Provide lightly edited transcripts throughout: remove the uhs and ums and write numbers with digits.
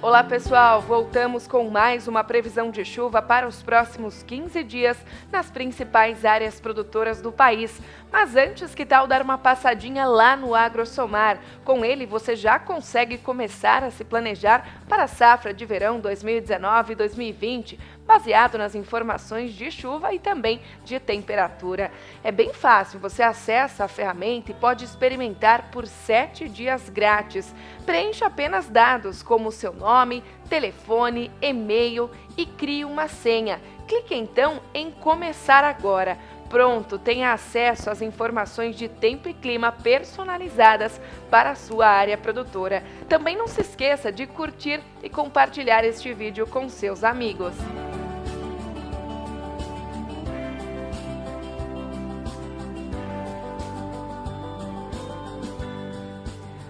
Olá pessoal, voltamos com mais uma previsão de chuva para os próximos 15 dias nas principais áreas produtoras do país. Mas antes, que tal dar uma passadinha lá no AgroSomar? Com ele você já consegue começar a se planejar para a safra de verão 2019 e 2020, baseado nas informações de chuva e também de temperatura. É bem fácil, você acessa a ferramenta e pode experimentar por 7 dias grátis. Preencha apenas dados como o seu nome, telefone, e-mail e crie uma senha. Clique então em começar agora. Pronto, tenha acesso às informações de tempo e clima personalizadas para a sua área produtora. Também não se esqueça de curtir e compartilhar este vídeo com seus amigos.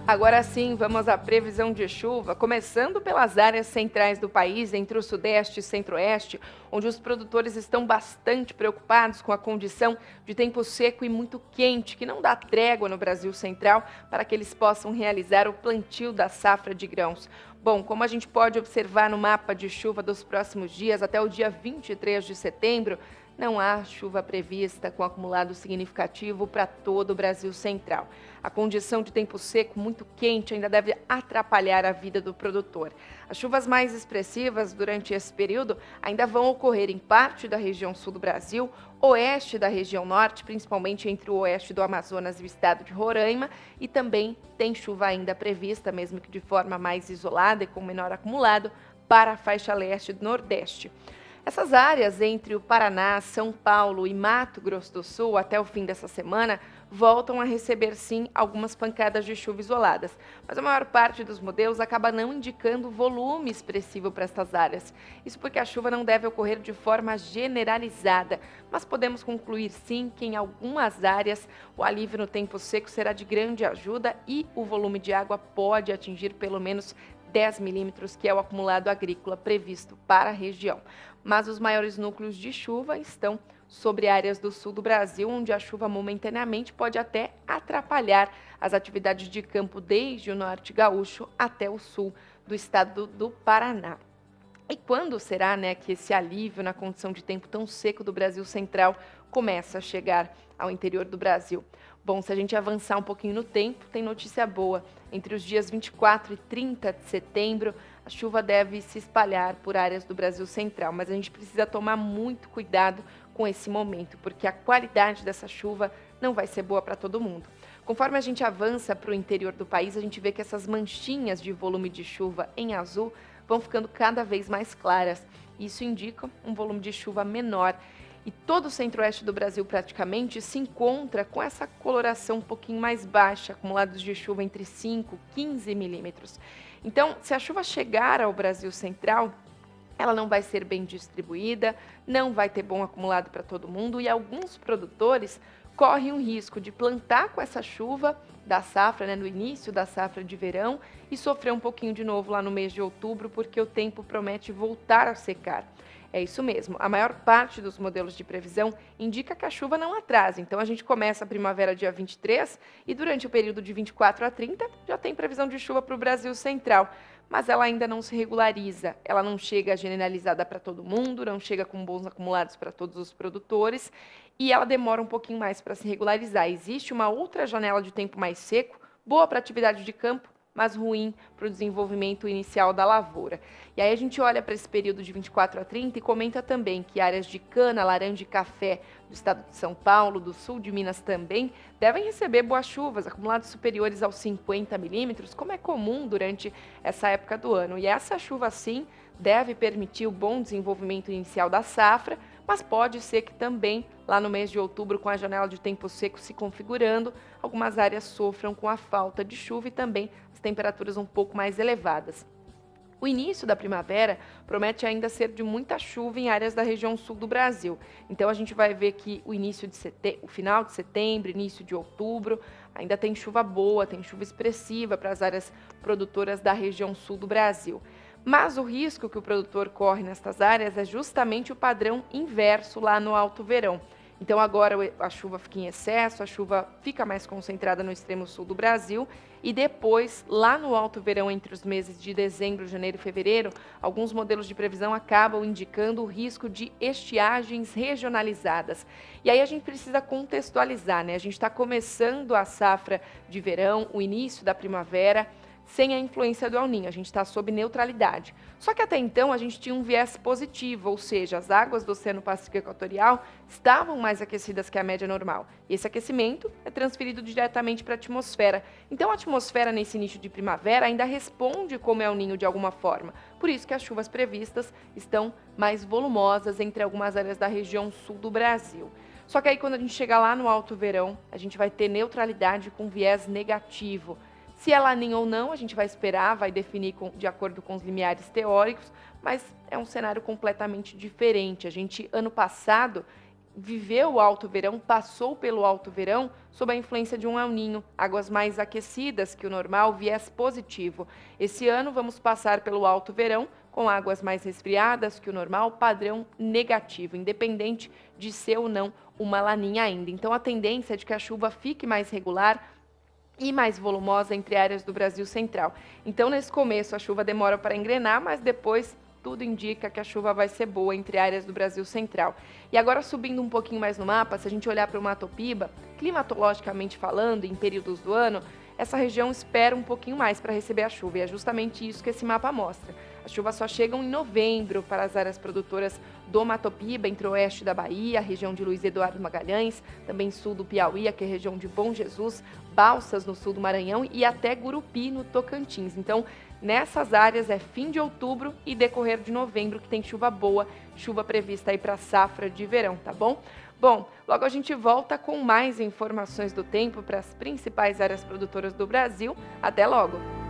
Agora sim, vamos à previsão de chuva, começando pelas áreas centrais do país, entre o sudeste e centro-oeste, onde os produtores estão bastante preocupados com a condição de tempo seco e muito quente, que não dá trégua no Brasil Central para que eles possam realizar o plantio da safra de grãos. Bom, como a gente pode observar no mapa de chuva dos próximos dias, até o dia 23 de setembro, não há chuva prevista com acumulado significativo para todo o Brasil Central. A condição de tempo seco muito quente ainda deve atrapalhar a vida do produtor. As chuvas mais expressivas durante esse período ainda vão ocorrer em parte da região sul do Brasil, oeste da região norte, principalmente entre o oeste do Amazonas e o estado de Roraima, e também tem chuva ainda prevista, mesmo que de forma mais isolada e com menor acumulado, para a faixa leste do Nordeste. Essas áreas entre o Paraná, São Paulo e Mato Grosso do Sul, até o fim dessa semana, voltam a receber sim algumas pancadas de chuva isoladas, mas a maior parte dos modelos acaba não indicando volume expressivo para estas áreas. Isso porque a chuva não deve ocorrer de forma generalizada, mas podemos concluir sim que em algumas áreas o alívio no tempo seco será de grande ajuda e o volume de água pode atingir pelo menos 10 milímetros, que é o acumulado agrícola previsto para a região. Mas os maiores núcleos de chuva estão sobre áreas do sul do Brasil, onde a chuva momentaneamente pode até atrapalhar as atividades de campo desde o norte gaúcho até o sul do estado do Paraná. E quando será, que esse alívio na condição de tempo tão seco do Brasil Central começa a chegar ao interior do Brasil? Bom, se a gente avançar um pouquinho no tempo, tem notícia boa. Entre os dias 24 e 30 de setembro, a chuva deve se espalhar por áreas do Brasil Central, mas a gente precisa tomar muito cuidado com esse momento, porque a qualidade dessa chuva não vai ser boa para todo mundo. Conforme a gente avança para o interior do país, a gente vê que essas manchinhas de volume de chuva em azul vão ficando cada vez mais claras. Isso indica um volume de chuva menor. E todo o centro-oeste do Brasil praticamente se encontra com essa coloração um pouquinho mais baixa, acumulados de chuva entre 5 e 15 milímetros. Então, se a chuva chegar ao Brasil Central, ela não vai ser bem distribuída, não vai ter bom acumulado para todo mundo e alguns produtores correm o risco de plantar com essa chuva da safra, no início da safra de verão e sofrer um pouquinho de novo lá no mês de outubro, porque o tempo promete voltar a secar. É isso mesmo, a maior parte dos modelos de previsão indica que a chuva não atrasa, então a gente começa a primavera dia 23 e durante o período de 24 a 30 já tem previsão de chuva para o Brasil Central, mas ela ainda não se regulariza, ela não chega generalizada para todo mundo, não chega com bons acumulados para todos os produtores e ela demora um pouquinho mais para se regularizar. Existe uma outra janela de tempo mais seco, boa para atividade de campo, mas ruim para o desenvolvimento inicial da lavoura. E aí a gente olha para esse período de 24 a 30 e comenta também que áreas de cana, laranja e café do estado de São Paulo, do sul de Minas também, devem receber boas chuvas, acumulados superiores aos 50 milímetros, como é comum durante essa época do ano. E essa chuva, sim, deve permitir o bom desenvolvimento inicial da safra, mas pode ser que também, lá no mês de outubro, com a janela de tempo seco se configurando, algumas áreas sofram com a falta de chuva e também as temperaturas um pouco mais elevadas. O início da primavera promete ainda ser de muita chuva em áreas da região sul do Brasil. Então a gente vai ver que o final de setembro, início de outubro, ainda tem chuva boa, tem chuva expressiva para as áreas produtoras da região sul do Brasil. Mas o risco que o produtor corre nestas áreas é justamente o padrão inverso lá no alto verão. Então agora a chuva fica em excesso, a chuva fica mais concentrada no extremo sul do Brasil e depois, lá no alto verão, entre os meses de dezembro, janeiro e fevereiro, alguns modelos de previsão acabam indicando o risco de estiagens regionalizadas. E aí a gente precisa contextualizar, né? A gente está começando a safra de verão, o início da primavera, sem a influência do El Niño, a gente está sob neutralidade. Só que até então a gente tinha um viés positivo, ou seja, as águas do Oceano Pacífico Equatorial estavam mais aquecidas que a média normal. E esse aquecimento é transferido diretamente para a atmosfera. Então a atmosfera nesse início de primavera ainda responde como El Niño de alguma forma. Por isso que as chuvas previstas estão mais volumosas entre algumas áreas da região sul do Brasil. Só que aí quando a gente chegar lá no alto verão, a gente vai ter neutralidade com viés negativo. Se é laninha ou não, a gente vai esperar, vai definir de acordo com os limiares teóricos, mas é um cenário completamente diferente. A gente, ano passado, viveu o alto verão, passou pelo alto verão sob a influência de um El Niño, águas mais aquecidas que o normal, viés positivo. Esse ano vamos passar pelo alto verão com águas mais resfriadas que o normal, padrão negativo, independente de ser ou não uma laninha ainda. Então a tendência é de que a chuva fique mais regular e mais volumosa entre áreas do Brasil central. Então, nesse começo, a chuva demora para engrenar, mas depois tudo indica que a chuva vai ser boa entre áreas do Brasil central. E agora, subindo um pouquinho mais no mapa, se a gente olhar para o Mato Piba, climatologicamente falando, em períodos do ano, essa região espera um pouquinho mais para receber a chuva, e é justamente isso que esse mapa mostra. As chuvas só chegam em novembro para as áreas produtoras do Mato Piba, entre o oeste da Bahia, a região de Luiz Eduardo Magalhães, também sul do Piauí, aqui é a região de Bom Jesus, Balsas no sul do Maranhão e até Gurupi no Tocantins. Então, nessas áreas é fim de outubro e decorrer de novembro que tem chuva boa, chuva prevista aí para a safra de verão, tá bom? Bom, logo a gente volta com mais informações do tempo para as principais áreas produtoras do Brasil. Até logo!